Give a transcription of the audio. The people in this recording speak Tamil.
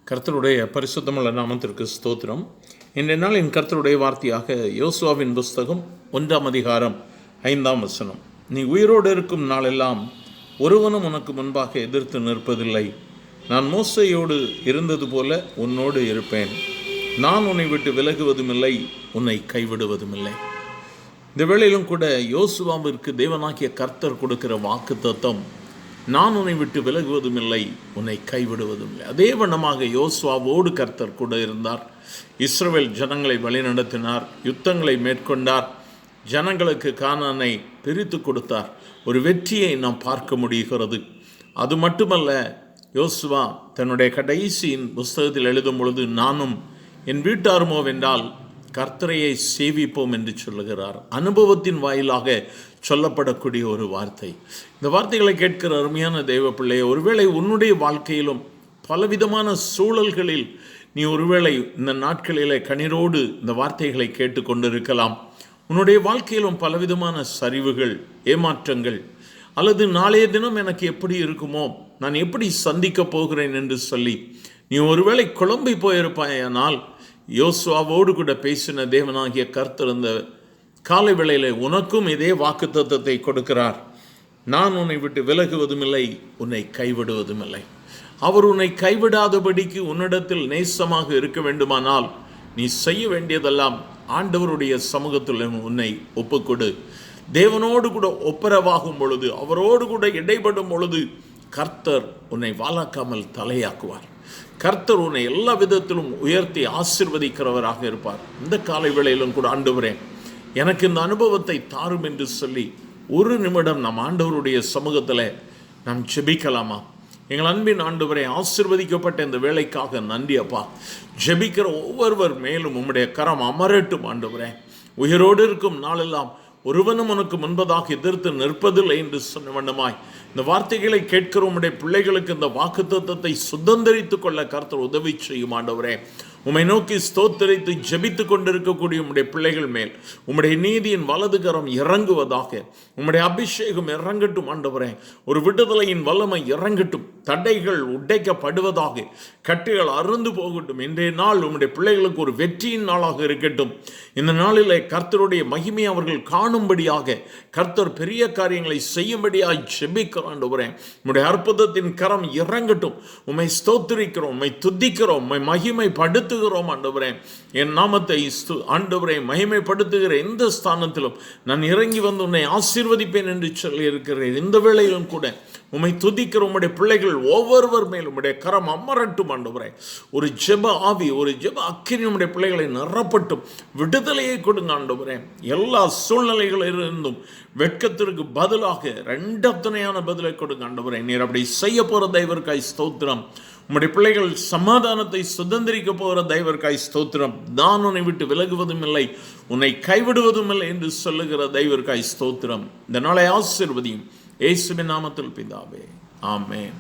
கர்த்தருடைய பரிசுத்தமுள்ள நாமத்திற்கு ஸ்தோத்திரம். இன்றைய நாள் என் கர்த்தருடைய வார்த்தையாக யோசுவாவின் புஸ்தகம் 1ஆம் அதிகாரம் 5ஆம் வசனம். நீ உயிரோடு இருக்கும் நாளெல்லாம் ஒருவனும் உனக்கு முன்பாக எதிர்த்து நிற்பதில்லை. நான் மோசேயோடு இருந்தது போல உன்னோடு இருப்பேன். நான் உன்னை விட்டு விலகுவதுமில்லை, உன்னை கைவிடுவதுமில்லை. இந்த வேளையிலும் கூட யோசுவாவிற்கு தேவனாகிய கர்த்தர் கொடுக்கிற வாக்குத்தத்தம், நான் உன்னை விட்டு விலகுவதும் இல்லை, உன்னை கைவிடுவதும் இல்லை. அதே வண்ணமாக யோசுவாவோடு கர்த்தர் கூட இருந்தார். இஸ்ரவேல் ஜனங்களை வழிநடத்தினார், யுத்தங்களை மேற்கொண்டார், ஜனங்களுக்கு கானானை பிரித்து கொடுத்தார். ஒரு வெற்றியை நாம் பார்க்க முடிகிறது. அது மட்டுமல்ல, யோசுவா தன்னுடைய கடைசியின் புஸ்தகத்தில் எழுதும் பொழுது, நானும் என் வீட்டாருமோ வென்றால் கர்த்தரையை சேவிப்போம் என்று சொல்லுகிறார். அனுபவத்தின் வாயிலாக சொல்லப்படக்கூடிய ஒரு வார்த்தை. இந்த வார்த்தைகளை கேட்கிற அருமையான தெய்வ பிள்ளையை, ஒருவேளை உன்னுடைய வாழ்க்கையிலும் பலவிதமான சூழல்களில் நீ ஒருவேளை இந்த நாட்களிலே கண்ணீரோடு இந்த வார்த்தைகளை கேட்டுக்கொண்டிருக்கலாம். உன்னுடைய வாழ்க்கையிலும் பலவிதமான சரிவுகள், ஏமாற்றங்கள், அல்லது நாளைய தினம் எனக்கு எப்படி இருக்குமோ, நான் எப்படி சந்திக்கப் போகிறேன் என்று சொல்லி நீ ஒருவேளை குழம்பி போயிருப்பாயானால், யோசுவாவோடு கூட பேசின தேவனாகிய கர்த்தர் இந்த காலை வேளையிலே உனக்கும் இதே வாக்குத்தத்தத்தை கொடுக்கிறார். நான் உன்னை விட்டு விலகுவதும் இல்லை, உன்னை கைவிடுவதும் இல்லை. அவர் உன்னை கைவிடாதபடிக்கு உன்னிடத்தில் நேசமாக இருக்க வேண்டுமானால் நீ செய்ய வேண்டியதெல்லாம் ஆண்டவருடைய சமூகத்தில் உன்னை ஒப்புக்கொடு. தேவனோடு கூட ஒப்புரவாகும் பொழுது, அவரோடு கூட இடைப்படும் பொழுது கர்த்தர் உன்னை வாலாக்காமல் தலையாக்குவார். கர்த்தர் உன்னை எல்லா விதத்திலும் உயர்த்தி ஆசீர்வதிக்கிறவராக இருப்பார். இந்த காலை வேளையிலும் கூட, ஆண்டவரே எனக்கு இந்த அனுபவத்தை தாரும் என்று சொல்லி ஒரு நிமிடம் நம் ஆண்டவருடைய சமூகத்தில் நாம் ஜெபிக்கலாமா? எங்கள் அன்பின் ஆண்டவரே, ஆசீர்வதிக்கப்பட்ட இந்த வேலைக்காக நன்றி அப்பா. ஜெபிக்கிற ஒவ்வொருவர் மேலும் உம்முடைய கரம் அமரட்டும் ஆண்டவரே. உயிரோடு இருக்கும் நாளெல்லாம் ஒருவனும் உனக்கு முன்பதாக எதிர்த்து நிற்பதில்லை என்று சொன்ன வண்ணமாய் இந்த வார்த்தைகளை கேட்கிற உம்முடைய பிள்ளைகளுக்கு இந்த வாக்குத்தத்தத்தை சுதந்திரித்துக் கொள்ள கர்த்தர் உதவி செய்யும் ஆண்டவரே. உம்மை நோக்கி ஸ்தோத்திரித்து ஜெபித்து கொண்டிருக்கக்கூடிய உம்முடைய பிள்ளைகள் மேல் உம்முடைய நீதியின் வலது கரம் இறங்குவதாக, உம்முடைய அபிஷேகம் இறங்கட்டும் ஆண்டவரே. ஒரு விடுதலையின் வல்லமை இறங்கட்டும், தடைகள் உடைக்கப்படுவதாக, கட்டுகள் அறுந்து போகட்டும். இன்றைய நாள் உம்முடைய பிள்ளைகளுக்கு ஒரு வெற்றியின் நாளாக இருக்கட்டும். இந்த நாளிலே கர்த்தருடைய மகிமையை அவர்கள் காணும்படியாக, கர்த்தர் பெரிய காரியங்களை செய்யும்படியாக ஜெபிக்கிறோம் ஆண்டவரே. உம்முடைய அற்புதத்தின் கரம் இறங்கட்டும். உம்மை ஸ்தோத்திரிக்கிறோம், உம்மை துதிக்கிறோம், உம்மை மகிமைப்படுத்துகிறோம் ஆண்டவரே. என் நாமத்தை ஆண்டவரே மகிமைப்படுத்துகிற எந்த ஸ்தானத்திலும் நான் இறங்கி வந்து உன்னை ஆசீர்வதிப்பேன் என்று சொல்லி இருக்கிறேன். இந்த வேளையிலும் கூட உம்மை துதிக்கிற உம்முடைய பிள்ளைகள் ஒவ்வொருவர் மேலும் உம்முடைய கரம் அமரட்டும் ஆண்டவரே. ஒரு ஜெப ஆவி, ஒரு ஜெப அக்கினி உம்முடைய பிள்ளைகளை நிரப்பட்டும். விடுதலையை கொடுங்க ஆண்டவரே. எல்லா சூழ்நிலைகளிலிருந்தும் வெட்கத்திற்கு பதிலாக இரண்டத்தனையான பதிலை கொடுங்க ஆண்டவரே. நீர் அப்படி செய்ய போற தெய்வர்க்காய் ஸ்தோத்திரம். உம்முடைய பிள்ளைகள் சமாதானத்தை சுதந்திரிக்க போகிற தெய்வர்க்காய் ஸ்தோத்திரம். நான் உன்னை விட்டு விலகுவதும் இல்லை, உன்னை கைவிடுவதும் இல்லை என்று சொல்லுகிற தெய்வர்க்காய் ஸ்தோத்திரம். இந்த நாளை ஆசீர்வதியும். இயேசுவின் நாமத்தில் பிதாவே, ஆமென்.